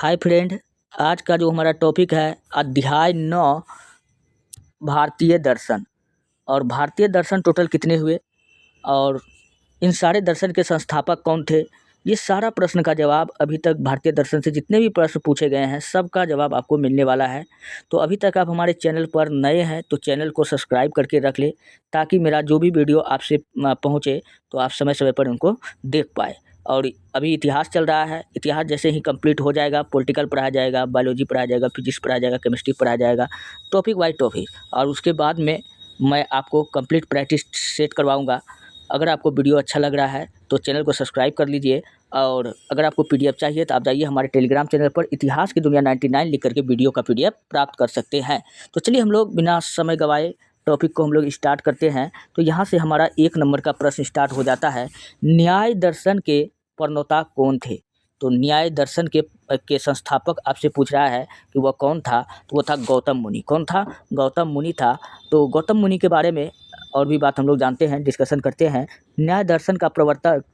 Hi friend, आज का जो हमारा टॉपिक है अध्याय 9 भारतीय दर्शन। और भारतीय दर्शन टोटल कितने हुए और इन सारे दर्शन के संस्थापक कौन थे, ये सारा प्रश्न का जवाब अभी तक भारतीय दर्शन से जितने भी प्रश्न पूछे गए हैं सबका जवाब आपको मिलने वाला है। तो अभी तक आप हमारे चैनल पर नए हैं तो चैनल को सब्सक्राइब करके रख ले, ताकि मेरा जो भी वीडियो आपसे पहुँचे तो आप समय समय पर उनको देख पाए। और अभी इतिहास चल रहा है, इतिहास जैसे ही कंप्लीट हो जाएगा पॉलिटिकल पढ़ाया जाएगा, बायोलॉजी पढ़ाया जाएगा, फिजिक्स पढ़ाया जाएगा, केमिस्ट्री पढ़ाया जाएगा, टॉपिक वाइज टॉपिक। और उसके बाद में मैं आपको कंप्लीट प्रैक्टिस सेट करवाऊँगा। अगर आपको वीडियो अच्छा लग रहा है तो चैनल को सब्सक्राइब कर लीजिए। और अगर आपको पीडीएफ चाहिए तो आप जाइए हमारे टेलीग्राम चैनल पर इतिहास की दुनिया 99 लिख करके वीडियो का पीडीएफ प्राप्त कर सकते हैं। तो चलिए हम लोग बिना समय गवाए टॉपिक को हम लोग स्टार्ट करते हैं। तो यहाँ से हमारा 1 नंबर का प्रश्न स्टार्ट हो जाता है, न्याय दर्शन के प्रणेता कौन थे। तो न्याय दर्शन के संस्थापक आपसे पूछ रहा है कि वह कौन था, तो वो था गौतम मुनि। कौन था? गौतम मुनि था। तो गौतम मुनि के बारे में और भी बात हम लोग जानते हैं, डिस्कशन करते हैं। न्याय दर्शन का प्रवर्तक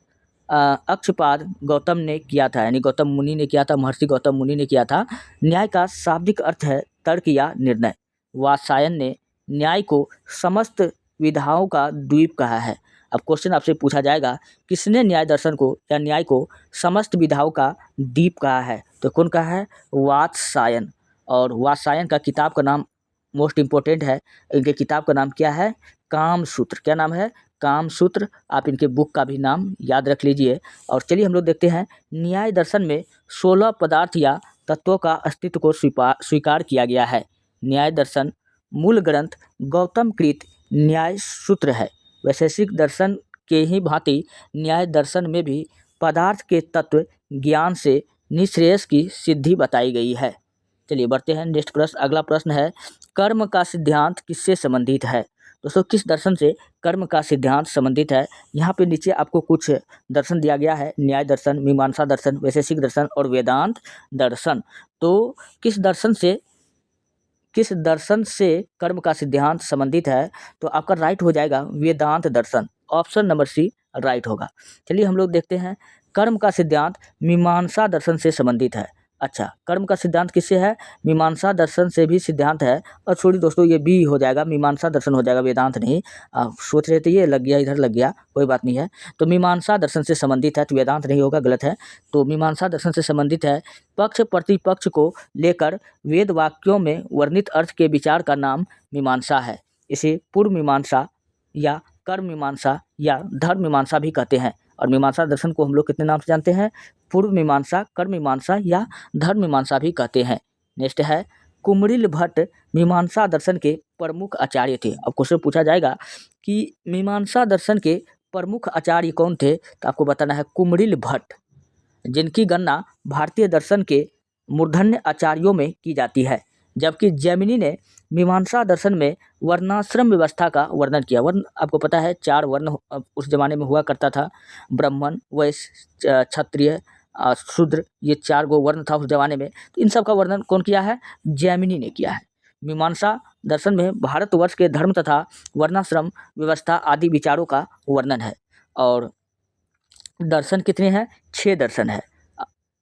अक्षपाद गौतम ने किया था, यानी गौतम मुनि ने किया था, महर्षि गौतम मुनि ने किया था। न्याय का शाब्दिक अर्थ है तर्क या निर्णय। वात्सायन ने न्याय को समस्त विधाओं का द्वीप कहा है। अब क्वेश्चन आपसे पूछा जाएगा, किसने न्याय दर्शन को या न्याय को समस्त विधाओं का द्वीप कहा है, तो कौन कहा है? वात्सायन। और वात्सायन का किताब का नाम मोस्ट इम्पोर्टेंट है, इनके किताब का नाम क्या है? कामसूत्र। क्या नाम है? कामसूत्र। आप इनके बुक का भी नाम याद रख लीजिए। और चलिए हम लोग देखते हैं, न्याय दर्शन में 16 पदार्थ या तत्वों का अस्तित्व को स्वीकार किया गया है। न्याय दर्शन मूल ग्रंथ गौतम कृत न्याय सूत्र है। वैशेषिक दर्शन के ही भांति न्याय दर्शन में भी पदार्थ के तत्व ज्ञान से निःश्रेयस की सिद्धि बताई गई है। चलिए बढ़ते हैं नेक्स्ट प्रश्न। अगला प्रश्न है, कर्म का सिद्धांत किससे संबंधित है। दोस्तों, किस दर्शन से कर्म का सिद्धांत संबंधित है? यहाँ पे नीचे आपको कुछ दर्शन दिया गया है, न्याय दर्शन, मीमांसा दर्शन, वैशेषिक दर्शन और वेदांत दर्शन। तो किस दर्शन से कर्म का सिद्धांत संबंधित है, तो आपका राइट हो जाएगा वेदांत दर्शन। ऑप्शन नंबर सी राइट होगा। चलिए हम लोग देखते हैं, कर्म का सिद्धांत मीमांसा दर्शन से संबंधित है। अच्छा, कर्म का सिद्धांत किससे है? मीमांसा दर्शन से भी सिद्धांत है। और छोड़िए दोस्तों, ये बी हो जाएगा, मीमांसा दर्शन हो जाएगा, वेदांत नहीं। आप सोच रहे थे ये लग गया, इधर लग गया, कोई बात नहीं है। तो मीमांसा दर्शन से संबंधित है, तो वेदांत नहीं होगा, गलत है। तो मीमांसा दर्शन से संबंधित है। पक्ष प्रतिपक्ष को लेकर वेद वाक्यों में वर्णित अर्थ के विचार का नाम मीमांसा है। इसे पूर्व मीमांसा या कर्म मीमांसा या धर्म मीमांसा भी कहते हैं। और मीमांसा दर्शन को हम लोग कितने नाम से जानते हैं? पूर्व मीमांसा, कर्म मीमांसा या धर्म मीमांसा भी कहते हैं। नेक्स्ट है, कुमरिल भट्ट मीमांसा दर्शन के प्रमुख आचार्य थे। अब क्वेश्चन पूछा जाएगा कि मीमांसा दर्शन के प्रमुख आचार्य कौन थे, तो आपको बताना है कुमरिल भट्ट, जिनकी गणना भारतीय दर्शन के मूर्धन्य आचार्यों में की जाती है। जबकि जैमिनी ने मीमांसा दर्शन में वर्णाश्रम व्यवस्था का वर्णन किया। वर्ण आपको पता है 4 वर्ण उस जमाने में हुआ करता था, ब्राह्मण, वैश्य, क्षत्रिय, शूद्र, ये 4 गो वर्ण था उस जमाने में। तो इन सब का वर्णन कौन किया है? जैमिनी ने किया है। मीमांसा दर्शन में भारतवर्ष के धर्म तथा वर्णाश्रम व्यवस्था आदि विचारों का वर्णन है। और दर्शन कितने हैं? 6 दर्शन है।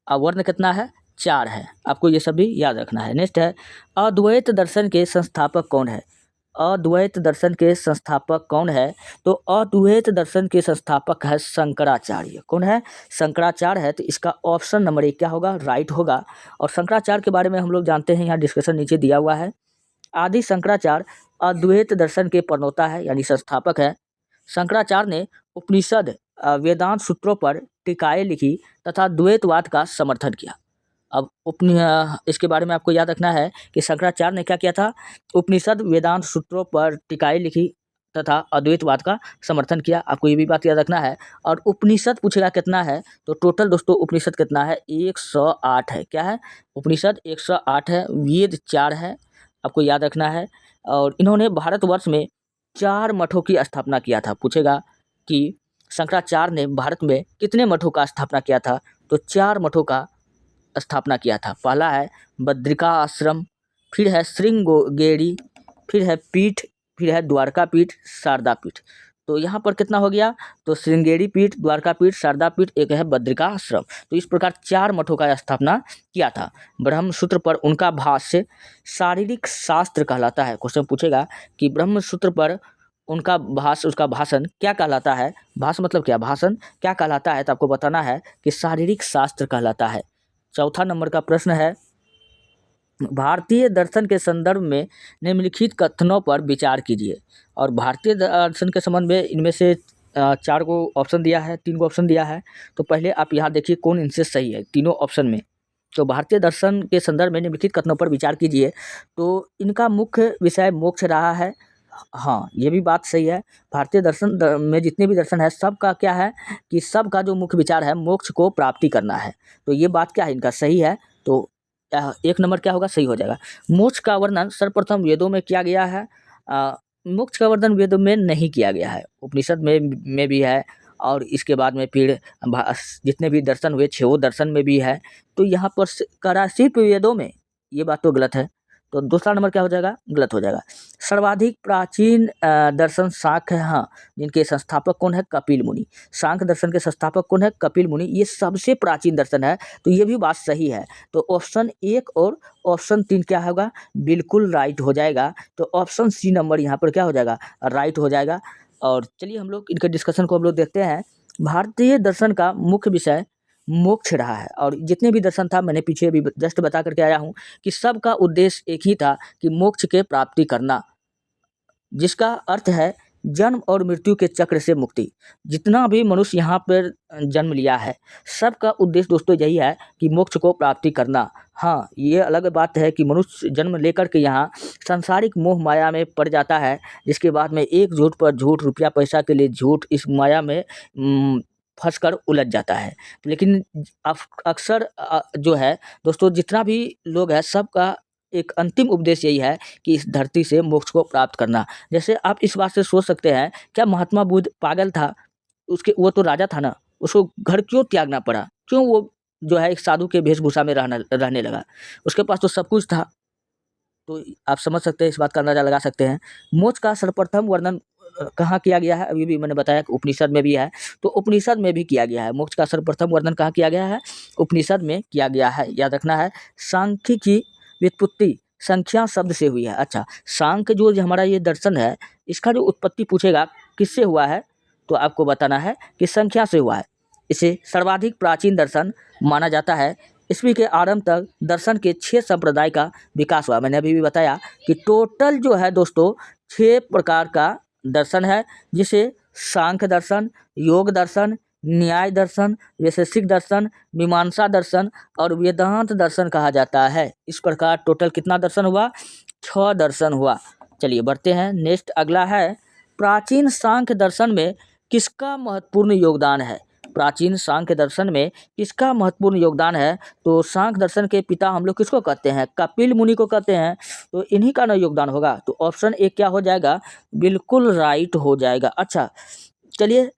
वर्ण कितना है? 4 है। आपको ये सभी याद रखना है। नेक्स्ट है, अद्वैत दर्शन के संस्थापक कौन है? अद्वैत दर्शन के संस्थापक कौन है? तो अद्वैत दर्शन के संस्थापक है शंकराचार्य। कौन है? शंकराचार्य है। तो इसका ऑप्शन नंबर 1 क्या होगा? राइट होगा। और शंकराचार्य के बारे में हम लोग जानते हैं, यहाँ डिस्कशन नीचे दिया हुआ है। आदि शंकराचार्य अद्वैत दर्शन के प्रणेता है, यानी संस्थापक है। शंकराचार्य ने उपनिषद, वेदांत सूत्रों पर टीकाएँ लिखी तथा द्वैतवाद का समर्थन किया। अब इसके बारे में आपको याद रखना है कि शंकराचार्य ने क्या किया था? उपनिषद, वेदांत सूत्रों पर टीकाएँ लिखी तथा अद्वैतवाद का समर्थन किया। आपको ये भी बात याद रखना है। और उपनिषद पूछेगा कितना है, तो टोटल दोस्तों उपनिषद कितना है? 108 है। क्या है? उपनिषद 108 है। वेद 4 है, आपको याद रखना है। और इन्होंने भारतवर्ष में 4 मठों की स्थापना किया था। पूछेगा कि शंकराचार्य ने भारत में कितने मठों का स्थापना किया था, तो 4 मठों का स्थापना किया था। पहला है बद्रिका आश्रम, फिर है श्रृंगेरी, फिर है पीठ, फिर है द्वारका पीठ, शारदा पीठ। तो यहाँ पर कितना हो गया, तो श्रृंगेरी पीठ, द्वारका पीठ, शारदा पीठ, एक है बद्रिकाश्रम। तो इस प्रकार 4 मठों का स्थापना किया था। ब्रह्मसूत्र पर उनका भाष्य शारीरिक शास्त्र कहलाता है। क्वेश्चन पूछेगा कि ब्रह्मसूत्र पर उनका भाष्य, उसका भाषण क्या कहलाता है। भाषण मतलब क्या, भाषण क्या कहलाता है, तो आपको बताना है कि शारीरिक शास्त्र कहलाता है। चौथा नंबर का प्रश्न है, भारतीय दर्शन के संदर्भ में निम्नलिखित कथनों पर विचार कीजिए। और भारतीय दर्शन के संबंध में इनमें से 4 को ऑप्शन दिया है, 3 को ऑप्शन दिया है। तो पहले आप यहाँ देखिए कौन इनसे सही है तीनों ऑप्शन में। तो भारतीय दर्शन के संदर्भ में निम्नलिखित कथनों पर विचार कीजिए, तो इनका मुख्य विषय मोक्ष रहा है। हाँ, ये भी बात सही है। भारतीय दर्शन में जितने भी दर्शन है, सबका क्या है कि सबका जो मुख्य विचार है मोक्ष को प्राप्ति करना है। तो ये बात क्या है, इनका सही है। तो 1 नंबर क्या होगा, सही हो जाएगा। मोक्ष का वर्णन सर्वप्रथम वेदों में किया गया है। मोक्ष का वर्णन वेदों में नहीं किया गया है, उपनिषद में भी है, और इसके बाद में फिर जितने भी दर्शन हुए 6 दर्शन में भी है। तो यहाँ पर करा सिर्फ वेदों में, ये बात तो गलत है। तो दूसरा नंबर क्या हो जाएगा, गलत हो जाएगा। सर्वाधिक प्राचीन दर्शन सांख्य है, हाँ, जिनके संस्थापक कौन है, कपिल मुनि। सांख्य दर्शन के संस्थापक कौन है, कपिल मुनि। ये सबसे प्राचीन दर्शन है, तो ये भी बात सही है। तो ऑप्शन 1 और ऑप्शन 3 क्या होगा, बिल्कुल राइट हो जाएगा। तो ऑप्शन सी नंबर यहाँ पर क्या हो जाएगा, राइट हो जाएगा। और चलिए हम लोग इनके डिस्कशन को हम लोग देखते हैं। भारतीय दर्शन का मुख्य विषय मोक्ष रहा है, और जितने भी दर्शन था मैंने पीछे भी जस्ट बता करके आया हूँ कि सबका उद्देश्य एक ही था कि मोक्ष के प्राप्ति करना, जिसका अर्थ है जन्म और मृत्यु के चक्र से मुक्ति। जितना भी मनुष्य यहाँ पर जन्म लिया है, सबका उद्देश्य दोस्तों यही है कि मोक्ष को प्राप्ति करना। हाँ, ये अलग बात है कि मनुष्य जन्म लेकर के यहाँ सांसारिक मोह माया में पड़ जाता है, जिसके बाद में एक झूठ पर झूठ, रुपया पैसा के लिए झूठ, इस माया में फंसकर उलझ जाता है। लेकिन अक्सर जो है दोस्तों, जितना भी लोग हैं, सबका एक अंतिम उपदेश यही है कि इस धरती से मोक्ष को प्राप्त करना। जैसे आप इस बात से सोच सकते हैं, क्या महात्मा बुद्ध पागल था, वो तो राजा था ना, उसको घर क्यों त्यागना पड़ा, क्यों वो जो है एक साधु के वेशभूषा में रहने लगा, उसके पास तो सब कुछ था। तो आप समझ सकते हैं, इस बात का अंदाजा लगा सकते हैं। मोक्ष का सर्वप्रथम वर्णन कहाँ किया गया है, अभी भी मैंने बताया कि उपनिषद में भी है, तो उपनिषद में भी किया गया है। मोक्ष का सर्वप्रथम वर्णन कहाँ किया गया है, उपनिषद में किया गया है। याद रखना है, सांख्य की व्युत्पत्ति संख्या शब्द से हुई है। अच्छा, सांख्य जो हमारा ये दर्शन है, इसका जो उत्पत्ति पूछेगा किससे हुआ है, तो आपको बताना है कि संख्या से हुआ है। इसे सर्वाधिक प्राचीन दर्शन माना जाता है। ईस्वी के आरंभ तक दर्शन के 6 संप्रदाय का विकास हुआ। मैंने अभी भी बताया कि टोटल जो है दोस्तों 6 प्रकार का दर्शन है, जिसे सांख्य दर्शन, योग दर्शन, न्याय दर्शन, वैशेषिक दर्शन, मीमांसा दर्शन और वेदांत दर्शन कहा जाता है। इस प्रकार टोटल कितना दर्शन हुआ, 6 दर्शन हुआ। चलिए बढ़ते हैं, नेक्स्ट अगला है, प्राचीन सांख्य दर्शन में किसका महत्वपूर्ण योगदान है। प्राचीन सांख्य दर्शन में किसका महत्वपूर्ण योगदान है, तो सांख्य दर्शन के पिता हम लोग किसको कहते हैं, कपिल मुनि को कहते हैं। तो इन्हीं का ना योगदान होगा। तो ऑप्शन 1 क्या हो जाएगा, बिल्कुल राइट हो जाएगा। अच्छा, चलिए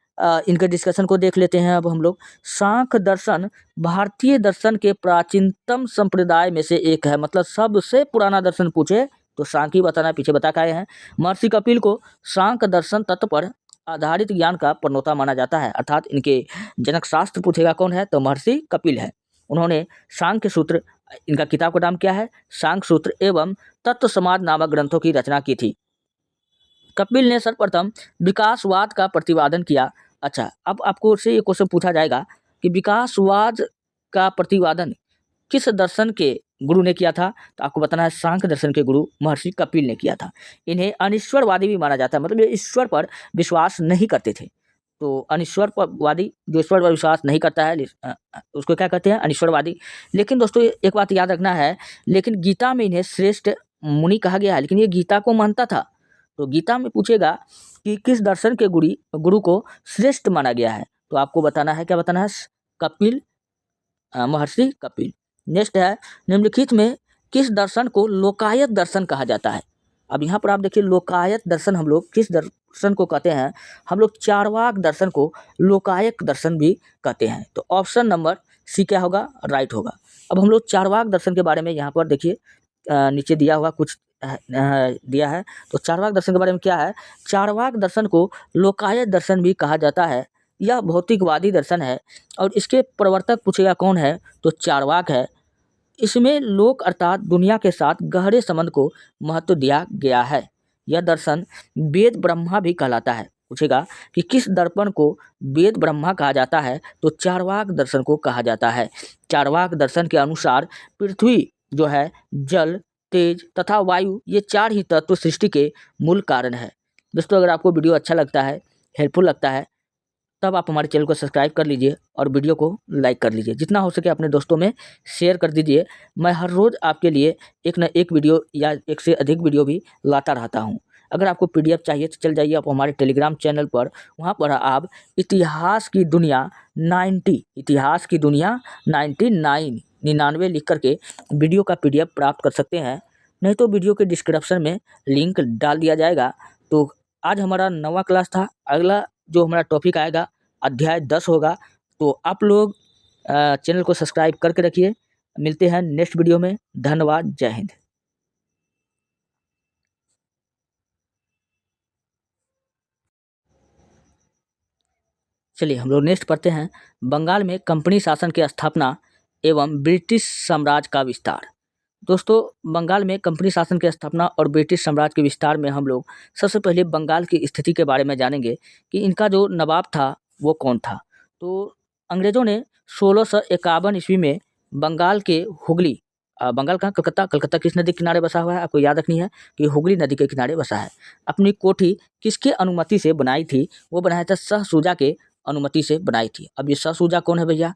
इनके डिस्कशन को देख लेते हैं अब हम लोग। सांख्य दर्शन भारतीय दर्शन के प्राचीनतम संप्रदाय में से एक है, मतलब सबसे पुराना दर्शन पूछे तो सांख्य बताना, पीछे बता के आए हैं। महर्षि कपिल को सांख्य दर्शन तत्व पर आधारित ज्ञान का प्रणेता माना जाता है, अर्थात इनके जनक शास्त्र पूछेगा कौन है, तो महर्षि कपिल है। उन्होंने सांख्य सूत्र, इनका किताब का नाम क्या है, सांख्य सूत्र एवं तत्व समाज नामक ग्रंथों की रचना की थी। कपिल ने सर्वप्रथम विकासवाद का प्रतिपादन किया। अच्छा, अब आपको से ये क्वेश्चन पूछा जाएगा कि विकासवाद का प्रतिपादन किस दर्शन के गुरु ने किया था, तो आपको बताना है सांख्य दर्शन के गुरु महर्षि कपिल ने किया था। इन्हें अनिश्वरवादी भी माना जाता है, मतलब ये ईश्वर पर विश्वास नहीं करते थे। तो अनिश्वरवादी, जो ईश्वर पर विश्वास नहीं करता है उसको क्या कहते हैं, अनिश्वरवादी। लेकिन दोस्तों एक बात याद रखना है, लेकिन गीता में इन्हें श्रेष्ठ मुनि कहा गया है, लेकिन ये गीता को मानता था। तो गीता में पूछेगा कि किस दर्शन के गुरु को श्रेष्ठ माना गया है, तो आपको बताना है, क्या बताना है, कपिल, महर्षि कपिल। नेक्स्ट है, निम्नलिखित में किस दर्शन को लोकायत दर्शन कहा जाता है। अब यहाँ पर आप देखिए, लोकायत दर्शन हम लोग किस दर्शन को कहते हैं, हम लोग चारवाक दर्शन को लोकायत दर्शन भी कहते हैं। तो ऑप्शन नंबर सी क्या होगा, राइट होगा। अब हम लोग चारवाक दर्शन के बारे में यहाँ पर देखिए नीचे दिया हुआ कुछ दिया है। तो चार्वाक दर्शन के बारे में क्या है, चार्वाक दर्शन को लोकायत दर्शन भी कहा जाता है। यह भौतिकवादी दर्शन है और इसके प्रवर्तक पूछेगा कौन है, तो चार्वाक है। इसमें लोक अर्थात दुनिया के साथ गहरे संबंध को महत्व दिया गया है। यह दर्शन वेद ब्रह्मा भी कहलाता है। पूछेगा कि किस दर्पण को वेद ब्रह्मा कहा जाता है, तो चार्वाक दर्शन को कहा जाता है। चार्वाक दर्शन के अनुसार पृथ्वी जो है, जल, तेज तथा वायु, ये 4 ही तत्व सृष्टि के मूल कारण है। दोस्तों, अगर आपको वीडियो अच्छा लगता है, हेल्पफुल लगता है, तब आप हमारे चैनल को सब्सक्राइब कर लीजिए और वीडियो को लाइक कर लीजिए। जितना हो सके अपने दोस्तों में शेयर कर दीजिए। मैं हर रोज़ आपके लिए एक न एक वीडियो या एक से अधिक वीडियो भी लाता रहता हूँ। अगर आपको पीडीएफ चाहिए तो चल जाइए आप हमारे टेलीग्राम चैनल पर। वहाँ पर आप इतिहास की दुनिया 99 लिख करके वीडियो का पीडीएफ प्राप्त कर सकते हैं। नहीं तो वीडियो के डिस्क्रिप्शन में लिंक डाल दिया जाएगा। तो आज हमारा 9वां क्लास था। अगला जो हमारा टॉपिक आएगा अध्याय 10 होगा। तो आप लोग चैनल को सब्सक्राइब करके रखिए। मिलते हैं नेक्स्ट वीडियो में। धन्यवाद। जय हिंद। चलिए हम लोग नेक्स्ट पढ़ते हैं। बंगाल में कंपनी शासन की स्थापना एवं ब्रिटिश साम्राज्य का विस्तार। दोस्तों, बंगाल में कंपनी शासन की स्थापना और ब्रिटिश साम्राज्य के विस्तार में हम लोग सबसे पहले बंगाल की स्थिति के बारे में जानेंगे कि इनका जो नवाब था वो कौन था। तो अंग्रेज़ों ने 1651 ईस्वी में बंगाल के हुगली, बंगाल का कलकत्ता किस नदी के किनारे बसा हुआ है, आपको याद रखनी है कि हुगली नदी के किनारे बसा है। अपनी कोठी किसके अनुमति से बनाई थी, वो बनाया था शाह शुजा के अनुमति से बनाई थी। अब ये शाह शुजा कौन है भैया,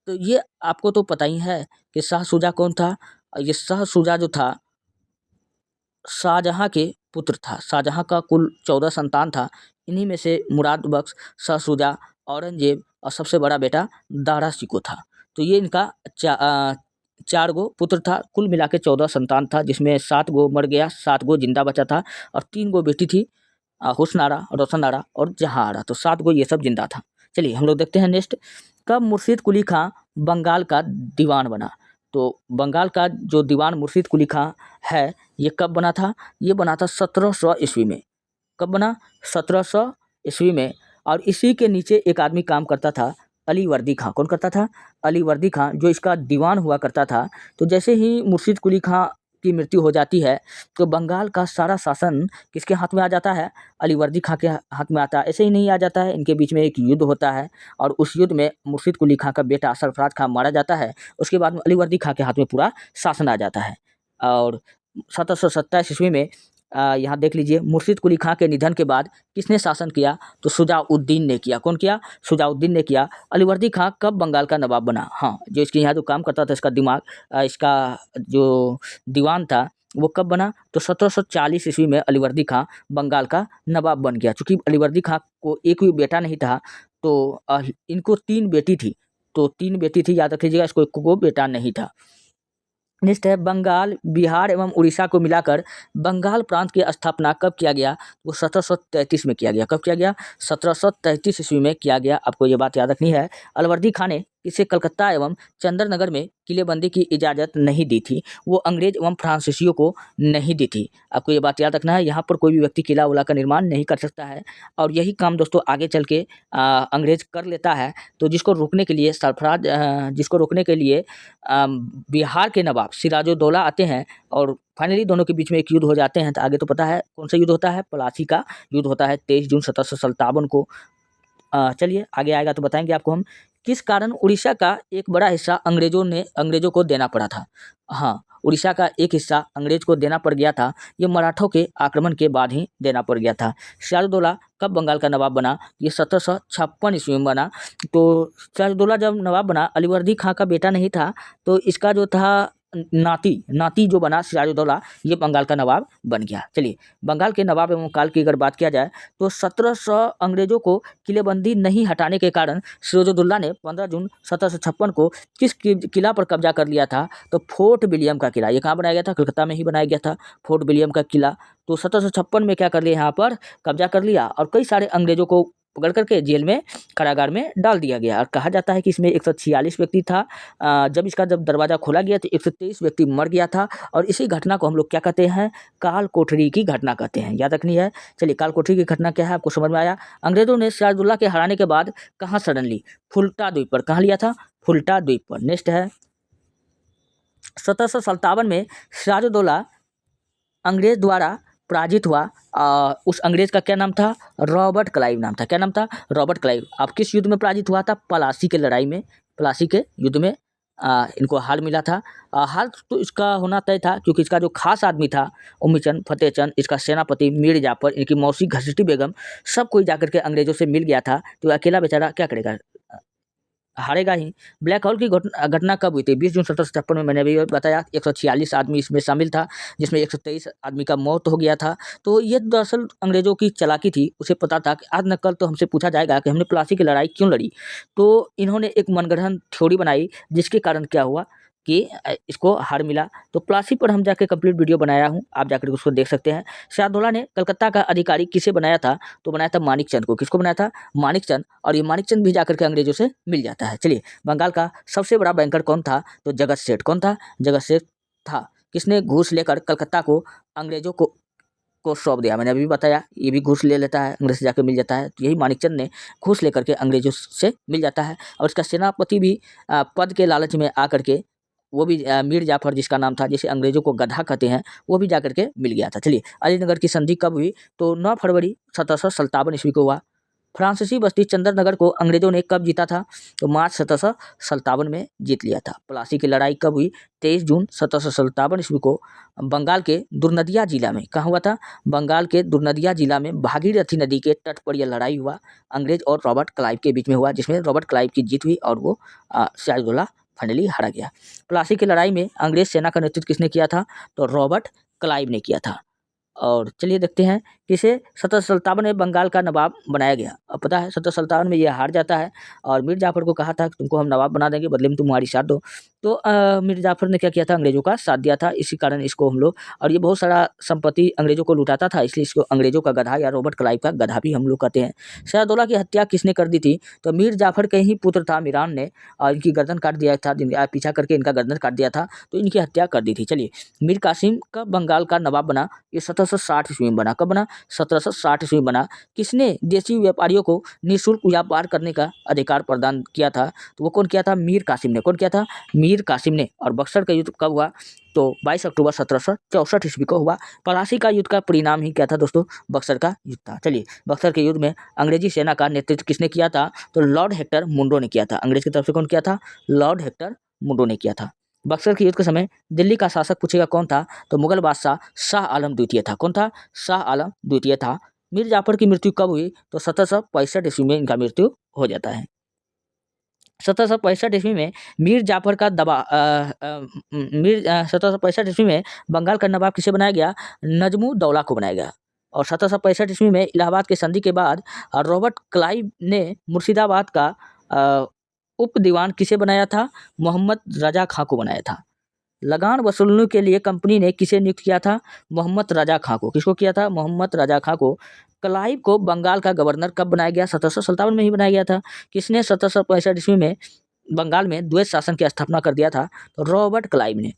तो ये आपको तो पता ही है कि शाह शुजा कौन था। ये शाह शुजा जो था शाहजहाँ के पुत्र था। शाहजहाँ का कुल 14 संतान था। इन्हीं में से मुराद बख्श, शाह शुजा, औरंगजेब और सबसे बड़ा बेटा दारा शिकोह था। तो ये इनका 4 गो पुत्र था। कुल मिला के 14 संतान था, जिसमें 7 गो मर गया, 7 गो जिंदा बचा था और 3 गो बेटी थी, हुस्न आरा, रोशन आरा और जहाँ आरा। तो 7 गो ये सब जिंदा था। चलिए हम लोग देखते हैं नेक्स्ट। कब मुर्शीद कुली खां बंगाल का दीवान बना। तो बंगाल का जो दीवान मुर्शीद कुली खां है, ये कब बना था, ये बना था 1700 ईस्वी में। कब बना, 1700 ईस्वी में। और इसी के नीचे एक आदमी काम करता था, अली वर्दी खां। कौन करता था, अली वर्दी खां, जो इसका दीवान हुआ करता था। तो जैसे ही मुर्शीद कुली खां की मृत्यु हो जाती है तो बंगाल का सारा शासन किसके हाथ में आ जाता है, अली वर्दी खां के हाथ में आता है। ऐसे ही नहीं आ जाता है, इनके बीच में एक युद्ध होता है और उस युद्ध में मुर्शीद कुली खां का बेटा सरफराज खां मारा जाता है। उसके बाद में अली वर्दी खां के हाथ में पूरा शासन आ जाता है। और 1727 ईस्वी में यहाँ देख लीजिए, मुर्शीद कुली खां के निधन के बाद किसने शासन किया, तो शुजाउद्दीन ने किया। कौन किया, शुजाउद्दीन ने किया। अली वर्दी खां कब बंगाल का नवाब बना, हाँ, जो इसके यहाँ जो काम करता था, इसका दिमाग, इसका जो दीवान था, वो कब बना, तो 1740 ईस्वी में अली वर्दी खां बंगाल का नवाब बन गया। चूँकि अली वर्दी खां को एक भी बेटा नहीं था, तो इनको 3 बेटी थी। तो 3 बेटी थी, याद रख लीजिएगा, इसको एक को बेटा नहीं था। नेक्स्ट है, बंगाल, बिहार एवं उड़ीसा को मिलाकर बंगाल प्रांत की स्थापना कब किया गया, वो 1733 में किया गया। कब किया गया, 1733 ईस्वी में किया गया। आपको ये बात याद रखनी है। अलवर्दी खां ने इसे कलकत्ता एवं चंद्रनगर में किलेबंदी की इजाज़त नहीं दी थी। वो अंग्रेज एवं फ्रांसीसियों को नहीं दी थी। आपको ये बात याद रखना है। यहाँ पर कोई भी व्यक्ति किला उला का निर्माण नहीं कर सकता है और यही काम दोस्तों आगे चल के अंग्रेज कर लेता है। तो जिसको रोकने के लिए सरफराज, जिसको रोकने के लिए बिहार के नवाब सिराजुद्दौला आते हैं और फाइनली दोनों के बीच में एक युद्ध हो जाते हैं। तो आगे तो पता है कौन सा युद्ध होता है, प्लासी का युद्ध होता है 23 जून 1757 को। चलिए आगे आएगा तो बताएंगे आपको हम। किस कारण उड़ीसा का एक बड़ा हिस्सा अंग्रेजों को देना पड़ा था। हाँ, उड़ीसा का एक हिस्सा अंग्रेज को देना पड़ गया था। ये मराठों के आक्रमण के बाद ही देना पड़ गया था। सिराजुद्दौला कब बंगाल का नवाब बना, ये 1756 ईस्वी में बना। तो सिराजुद्दौला जब नवाब बना, अली वर्दी खां का बेटा नहीं था, तो इसका जो था नाती जो बना सिराजुद्दौला, ये बंगाल का नवाब बन गया। चलिए, बंगाल के नवाब एवं काल की अगर बात किया जाए तो 1700 अंग्रेजों को किलेबंदी नहीं हटाने के कारण सिराजुद्दौला ने 15 जून 1756 को किस किला पर कब्जा कर लिया था, तो फोर्ट विलियम का किला। ये कहाँ बनाया गया था, कलकत्ता में ही बनाया गया था फोर्ट विलियम का किला। तो 1756 में क्या कर लिया, यहाँ पर कब्जा कर लिया और कई सारे अंग्रेजों को पकड़ करके जेल में कारागार में डाल दिया गया। और कहा जाता है कि इसमें 146 व्यक्ति था। जब दरवाज़ा खोला गया तो 123 व्यक्ति मर गया था। और इसी घटना को हम लोग क्या कहते हैं, काल कोठरी की घटना कहते हैं। याद रखनी है। चलिए, काल कोठरी की घटना क्या है आपको समझ में आया। अंग्रेजों ने सिराजुद्दौला के हराने के बाद कहाँ शरण ली, फुल्टा द्वीप पर। कहाँ लिया था, फुल्टा द्वीप पर। नेक्स्ट है 1757 में सिराजुद्दौला अंग्रेज द्वारा पराजित हुआ। उस अंग्रेज का क्या नाम था, रॉबर्ट क्लाइव नाम था। क्या नाम था, रॉबर्ट क्लाइव। अब किस युद्ध में पराजित हुआ था, प्लासी के लड़ाई में, प्लासी के युद्ध में इनको हार मिला था। हार तो इसका होना तय था, क्योंकि इसका जो खास आदमी था उम्मीचंद फतेहचंद, इसका सेनापति मीर जाफर, इनकी मौसी घसीटी बेगम, सब कोई जाकर के अंग्रेजों से मिल गया था। तो अकेला बेचारा क्या करेगा, हारेगा ही। ब्लैक होल की घटना कब हुई थी, 20 जून 1756 में। मैंने अभी बताया 146 आदमी इसमें शामिल था, जिसमें 123 आदमी का मौत हो गया था। तो ये दरअसल अंग्रेजों की चालाकी थी। उसे पता था कि आज न कल तो हमसे पूछा जाएगा कि हमने प्लासी की लड़ाई क्यों लड़ी। तो इन्होंने एक मनगढ़ंत थ्योरी बनाई, जिसके कारण क्या हुआ कि इसको हार मिला। तो प्लासी पर हम जाके कंप्लीट वीडियो बनाया हूँ, आप जाकर उसको देख सकते हैं। सिराजुद्दौला ने कलकत्ता का अधिकारी किसे बनाया था, तो बनाया था मानिकचंद को। किसको बनाया था, मानिकचंद। और ये मानिकचंद भी जाकर के अंग्रेजों से मिल जाता है। चलिए, बंगाल का सबसे बड़ा बैंकर कौन था, तो जगत सेठ। कौन था, जगत सेठ था। किसने घूस लेकर कलकत्ता को अंग्रेजों को सौंप दिया। मैंने अभी बताया, ये भी घूस ले लेता है, अंग्रेज से जाकर मिल जाता है। तो यही मानिकचंद ने घूस लेकर के अंग्रेजों से मिल जाता है। और इसका सेनापति भी पद के लालच में आकर के, वो भी मीर जाफर जिसका नाम था, जिसे अंग्रेजों को गधा कहते हैं, वो भी जाकर के मिल गया था। चलिए, अलीनगर की संधि कब हुई, तो 9 फरवरी 1757 ईस्वी को हुआ। फ्रांसीसी बस्ती चंद्रनगर को अंग्रेजों ने कब जीता था, तो मार्च 1757 में जीत लिया था। प्लासी की लड़ाई कब हुई, 23 जून 1757 ईस्वी को बंगाल के दुर्नदिया जिला में। कहाँ हुआ था, बंगाल के दुर्नदिया जिला में भागीरथी नदी के तट पर यह लड़ाई हुआ, अंग्रेज और रॉबर्ट क्लाइव के बीच में हुआ, जिसमें रॉबर्ट क्लाइव की जीत हुई और वो सिराजुद्दौला फाइनली हारा गया। प्लासी की लड़ाई में अंग्रेज सेना का नेतृत्व किसने किया था, तो रॉबर्ट क्लाइव ने किया था। और चलिए देखते हैं किसे 1757 में बंगाल का नवाब बनाया गया। अब पता है 1757 में ये हार जाता है, और मीर जाफर को कहा था कि तुमको हम नवाब बना देंगे, बदले में तुम हमारी साथ दो। तो मीर जाफर ने क्या किया था, अंग्रेजों का साथ दिया था। इसी कारण इसको हम लोग, और ये बहुत सारा संपत्ति अंग्रेजों को लुटाता था, इसलिए इसको अंग्रेजों का गधा या रॉबर्ट क्लाइव का गधा भी हम लोग कहते हैं। सिराजुद्दौला की हत्या किसने कर दी थी, तो मीर जाफर के ही पुत्र था मीरान ने, और इनकी गर्दन काट दिया था, पीछा करके इनका गर्दन काट दिया था, तो इनकी हत्या कर दी थी। चलिए, मीर कासिम का बंगाल का नवाब बना, ये 1760 ईस्वी में बना। कब बना, 1760 ईस्वी में बना। किसने देशी व्यापारियों को निःशुल्क व्यापार करने का अधिकार प्रदान किया था, तो वो कौन किया था, मीर कासिम ने। कौन किया था, मीर कासिम ने। और बक्सर का युद्ध कब हुआ, तो 22 अक्टूबर 1764 ईस्वी को हुआ। प्लासी का युद्ध का परिणाम ही क्या था दोस्तों, बक्सर का युद्ध था। चलिए, बक्सर के युद्ध में अंग्रेजी सेना का नेतृत्व किसने किया था, तो लॉर्ड हेक्टर मुंडो ने किया था। अंग्रेज की तरफ से कौन किया था, लॉर्ड हेक्टर मुंडो ने किया था। बक्सर के युद्ध के समय दिल्ली का शासक पूछेगा कौन था, तो मुगल बादशाह शाह आलम द्वितीय था। कौन था, शाह आलम द्वितीय था। मीर जाफर की मृत्यु कब हुई, तो 1765 ईस्वी में इनका मृत्यु हो जाता है। 1765 ईस्वी में मीर जाफर का 1765 ईस्वी में बंगाल का नवाब किसे बनाया गया, नजमुद्दौला को बनाया गया। और 1765 ईस्वी में इलाहाबाद की संधि के बाद रॉबर्ट क्लाइव ने मुर्शिदाबाद का उप दीवान किसे बनाया था, मोहम्मद रजा खां को बनाया था। लगान वसूलने के लिए कंपनी ने किसे नियुक्त किया था, मोहम्मद रजा खां को। किसको किया था, मोहम्मद रजा खां को। क्लाइव को बंगाल का गवर्नर कब बनाया गया, 1757 में ही बनाया गया था। किसने 1765 ईस्वी में बंगाल में द्वैत शासन की स्थापना कर दिया था, तो रॉबर्ट क्लाइव ने।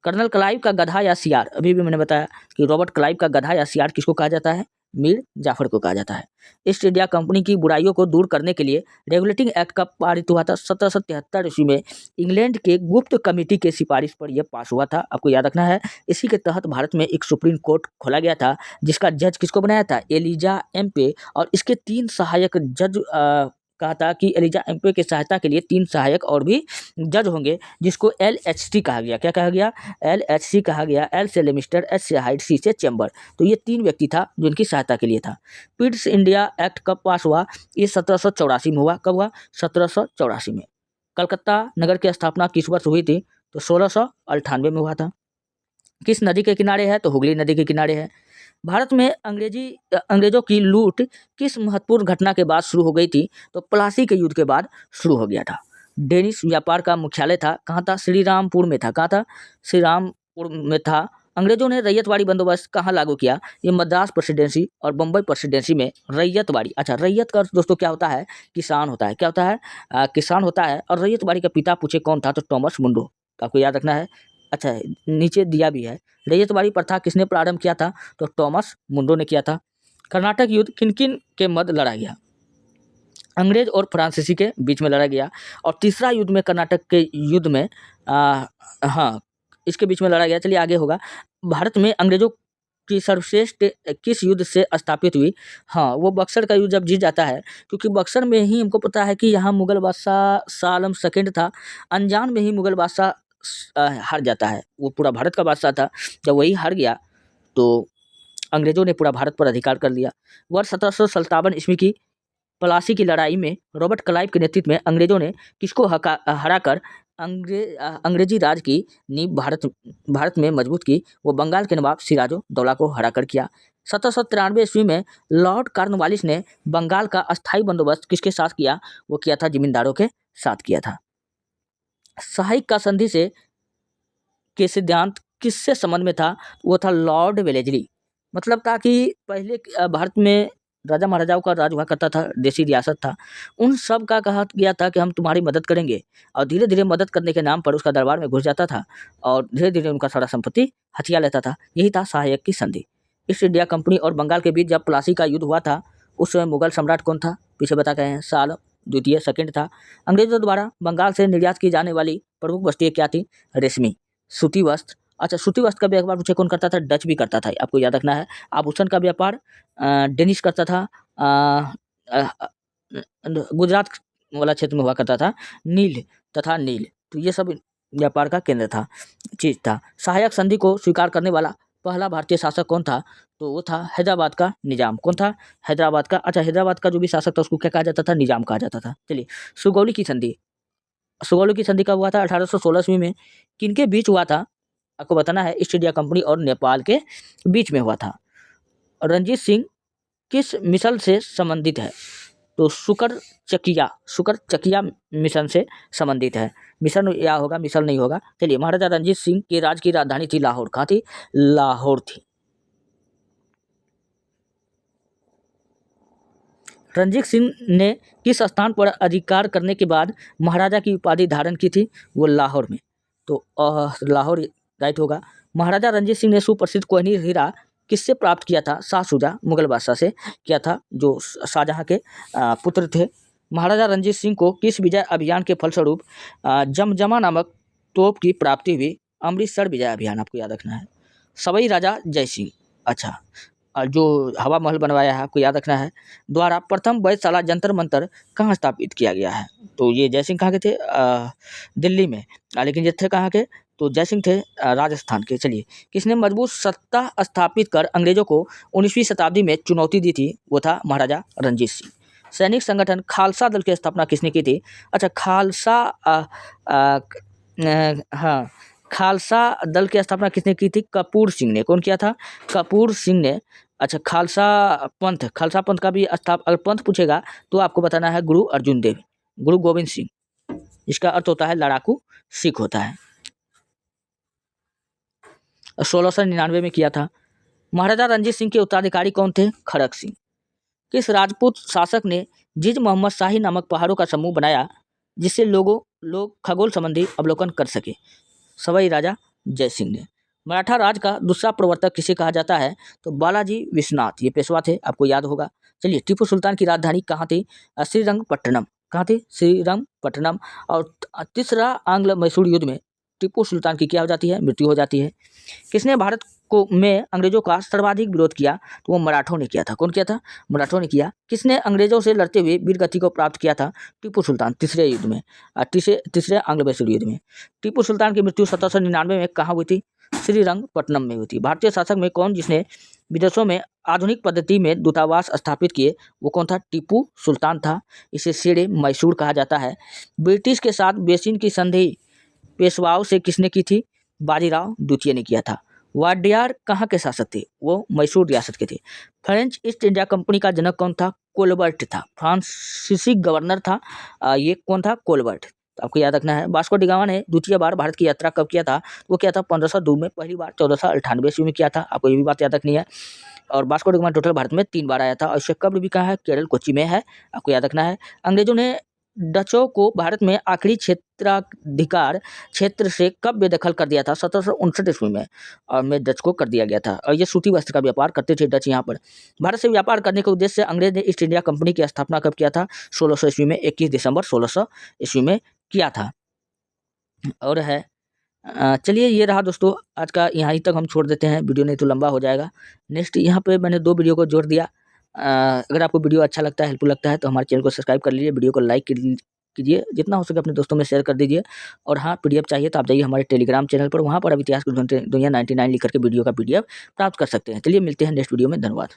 कर्नल क्लाइव का गधा या सियार, अभी भी मैंने बताया कि रॉबर्ट क्लाइव का गधा या सियार किसको कहा जाता है, मीर जाफर को कहा जाता है। ईस्ट इंडिया कंपनी की बुराइयों को दूर करने के लिए रेगुलेटिंग एक्ट का पारित हुआ था 1773 ईस्वी में। इंग्लैंड के गुप्त कमेटी के सिफारिश पर यह पास हुआ था, आपको याद रखना है। इसी के तहत भारत में एक सुप्रीम कोर्ट खोला गया था, जिसका जज किसको बनाया था, एलिजा एम्पे। और इसके 3 सहायक जज कहा था कि एलिजा एम्पे की सहायता के लिए 3 सहायक और भी जज होंगे, जिसको LHC कहा गया। क्या कहा गया, LHC कहा गया। एल से लेमिस्टर, एच से हाइट, सी से चैम्बर। तो ये 3 व्यक्ति था जो इनकी सहायता के लिए था। पिट्स इंडिया एक्ट कब पास हुआ, ये 1784 में हुआ। कब हुआ, 1784 में। कलकत्ता नगर की स्थापना किस वर्ष हुई थी, तो 1698 में हुआ था। किस नदी के किनारे है, तो हुगली नदी के किनारे है। भारत में अंग्रेजों की लूट किस महत्वपूर्ण घटना के बाद शुरू हो गई थी, तो प्लासी के युद्ध के बाद शुरू हो गया था। डेनिश व्यापार का मुख्यालय था, कहाँ था, श्रीरामपुर में था। कहाँ था, श्रीरामपुर में था। अंग्रेजों ने रैयतवाड़ी बंदोबस्त कहाँ लागू किया? ये मद्रास प्रेसिडेंसी और बम्बई प्रेसिडेंसी में रैयतवाड़ी। अच्छा, रैयत का अर्थ दोस्तों क्या होता है? किसान होता है। क्या होता है? किसान होता है। और रैयतवाड़ी का पिता पूछे कौन था, तो थॉमस मुंडो, आपको याद रखना है। अच्छा, नीचे दिया भी है। रैयतवाड़ी प्रथा किसने प्रारंभ किया था? तो थॉमस मुंडो ने किया था। कर्नाटक युद्ध किन किन के मध्य लड़ा गया? अंग्रेज और फ्रांसीसी के बीच में लड़ा गया। और तीसरा युद्ध में कर्नाटक के युद्ध में हाँ, इसके बीच में लड़ा गया। चलिए आगे होगा। भारत में अंग्रेजों की सर्वश्रेष्ठ किस युद्ध से स्थापित हुई? हाँ, वो बक्सर का युद्ध जब जीत जाता है, क्योंकि बक्सर में ही हमको पता है कि यहाँ मुगल बादशाह शाह आलम सेकंड था। अनजान में ही मुगल बादशाह हार जाता है। वो पूरा भारत का बादशाह था, जब वही हार गया तो अंग्रेजों ने पूरा भारत पर अधिकार कर लिया। वर्ष 1757 ईस्वी की प्लासी की लड़ाई में रॉबर्ट क्लाइव के नेतृत्व में अंग्रेजों ने किसको हराकर अंग्रेजी राज की नींव भारत में मजबूत की? वो बंगाल के नवाब सिराजुद्दौला को हराकर किया। 1793 ईस्वी में लॉर्ड कॉर्नवालिस ने बंगाल का अस्थायी बंदोबस्त किसके साथ किया? वो किया था जमींदारों के साथ किया था। सहायक का संधि से के सिद्धांत किससे संबंध में था? वो था लॉर्ड वेलेस्ली। मतलब था कि पहले भारत में राजा महाराजाओं का राज हुआ करता था, देसी रियासत था। उन सब का कहा गया था कि हम तुम्हारी मदद करेंगे, और धीरे धीरे मदद करने के नाम पर उसका दरबार में घुस जाता था और धीरे धीरे उनका सारा संपत्ति हथिया लेता था। यही था सहायक की संधि। ईस्ट इंडिया कंपनी और बंगाल के बीच जब प्लासी का युद्ध हुआ था, उस समय मुगल सम्राट कौन था? पीछे बता गए हैं, शाह आलम द्वितीय सेकंड था। अंग्रेजों द्वारा बंगाल से निर्यात की जाने वाली प्रमुख वस्तुएं क्या थी? रेशमी, सूती वस्त्र। अच्छा, सूती वस्त्र का व्यापार पूछे कौन करता था? डच भी करता था, आपको याद रखना है। आभूषण का व्यापार डेनिश करता था। गुजरात वाला क्षेत्र में हुआ करता था नील तथा नील। तो ये सब व्यापार का केंद्र था, चीज था। सहायक संधि को स्वीकार करने वाला पहला भारतीय शासक कौन था? तो वो था हैदराबाद का निजाम। कौन था? हैदराबाद का। अच्छा, हैदराबाद का जो भी शासक था उसको क्या कहा जाता था? निजाम कहा जाता था। चलिए, सुगौली की संधि। सुगौली की संधि कब हुआ था? 1816 ईस्वी में। किनके बीच हुआ था? आपको बताना है। ईस्ट इंडिया कंपनी और नेपाल के बीच में हुआ था। रंजीत सिंह किस मिशन से संबंधित है? तो शुकर चकिया मिशन से संबंधित है। मिशन या होगा, मिशन नहीं होगा। चलिए, महाराजा रंजीत सिंह के राज की राजधानी थी लाहौर। कहाँ थी? लाहौर थी। रंजीत सिंह ने किस स्थान पर अधिकार करने के बाद महाराजा की उपाधि धारण की थी? वो लाहौर में। तो लाहौर राइट होगा। महाराजा रंजीत सिंह ने सुप्रसिद्ध कोहिनूर हीरा किससे प्राप्त किया था? शाह शुजा मुगल बादशाह से किया था, जो शाहजहां के पुत्र थे। महाराजा रंजीत सिंह को किस विजय अभियान के फलस्वरूप जमजमा नामक तोप की प्राप्ति हुई? अमृतसर विजय अभियान, आपको याद रखना है। सवाई राजा जय सिंह, अच्छा, जो हवा महल बनवाया है, आपको याद रखना है, द्वारा प्रथम वैधशाला जंतर मंतर कहाँ स्थापित किया गया है? तो ये जय सिंह कहाँ के थे? दिल्ली में। लेकिन ये थे कहाँ के? तो जय सिंह थे राजस्थान के। चलिए, किसने मजबूत सत्ता स्थापित कर अंग्रेजों को 19वीं शताब्दी में चुनौती दी थी? वो था महाराजा रंजीत सिंह। सैनिक संगठन खालसा दल की स्थापना किसने की थी? अच्छा, हाँ, खालसा दल की स्थापना किसने की थी? कपूर सिंह ने। कौन किया था? कपूर सिंह ने। अच्छा, खालसा पंथ का भी अगर पंथ पूछेगा तो आपको बताना है गुरु अर्जुन देव, गुरु गोविंद सिंह। इसका अर्थ होता है लड़ाकू सिख होता है। 1699 में किया था। महाराजा रंजीत सिंह के उत्तराधिकारी कौन थे? खड़क सिंह। किस राजपूत शासक ने जिज मोहम्मद शाही नामक पहाड़ों का समूह बनाया जिससे लोग खगोल संबंधी अवलोकन कर सके? सवाई राजा जय सिंह ने। मराठा राज का दूसरा प्रवर्तक किसे कहा जाता है? तो बालाजी विश्वनाथ, ये पेशवा थे, आपको याद होगा। चलिए, टीपू सुल्तान की राजधानी कहाँ थी? श्रीरंगपट्टनम। कहाँ थी? श्रीरंगपट्टनम। और तीसरा आंग्ल मैसूर युद्ध में टीपू सुल्तान की क्या हो जाती है? मृत्यु हो जाती है। किसने भारत को में अंग्रेजों का सर्वाधिक विरोध किया? तो वो मराठों ने किया था। कौन किया था? मराठों ने किया। किसने अंग्रेजों से लड़ते हुए वीरगति को प्राप्त किया था? टीपू सुल्तान, तीसरे युद्ध में, तीसरे आंग्ल मैसूर युद्ध में। टीपू सुल्तान की मृत्यु 1799 में कहाँ हुई थी? श्रीरंगपट्टनम में हुई थी। भारतीय शासक में कौन जिसने विदेशों में आधुनिक पद्धति में दूतावास स्थापित किए? वो कौन था? टीपू सुल्तान था। इसे शेरे मैसूर कहा जाता है। ब्रिटिश के साथ बेसिन की संधि पेशवाओं से किसने की थी? बाजीराव द्वितीय ने किया था। वाडियार कहाँ के शासक थे? वो मैसूर रियासत के थे। फ्रेंच ईस्ट इंडिया कंपनी का जनक कौन था? कोलबर्ट था। फ्रांसीसी गवर्नर था ये कौन था? कोलबर्ट। तो आपको याद रखना है। वास्को डी गामा ने द्वितीय बार भारत की यात्रा कब किया था? वो किया था 1502 में, पहली बार 1498 ईस्वी में किया था। आपको ये भी बात याद रखनी है। और Vasco D gamma total Bharat में 3 बार आया था और इससे कब्र भी कहाँ है? केरल कोच्चि में है, आपको याद रखना है। अंग्रेजों ने डचों को भारत में आखिरी क्षेत्राधिकार क्षेत्र से कब बेदखल कर दिया था? 1759 ईस्वी में, और में डच को कर दिया गया था। और ये सूती वस्त्र का व्यापार करते थे डच यहाँ पर। भारत से व्यापार करने के उद्देश्य से अंग्रेज ने ईस्ट इंडिया कंपनी की स्थापना कब किया था? 1600 ईस्वी में, 21 दिसंबर 1600 ईस्वी में किया था। और है चलिए ये रहा दोस्तों आज का, यहाँ ही तक हम छोड़ देते हैं, वीडियो नहीं तो लंबा हो जाएगा। नेक्स्ट यहाँ पे मैंने 2 वीडियो को जोड़ दिया। अगर आपको वीडियो अच्छा लगता है, हेल्पफुल लगता है तो हमारे चैनल को सब्सक्राइब कर लीजिए, वीडियो को लाइक कीजिए, जितना हो सके अपने दोस्तों में शेयर कर दीजिए। और हाँ, पीडीएफ चाहिए तो आप जाइए हमारे टेलीग्राम चैनल पर, वहाँ पर अब इतिहास की दुनिया 99 लिख करके वीडियो का पीडीएफ प्राप्त कर सकते हैं। चलिए मिलते हैं नेक्स्ट वीडियो में, धन्यवाद।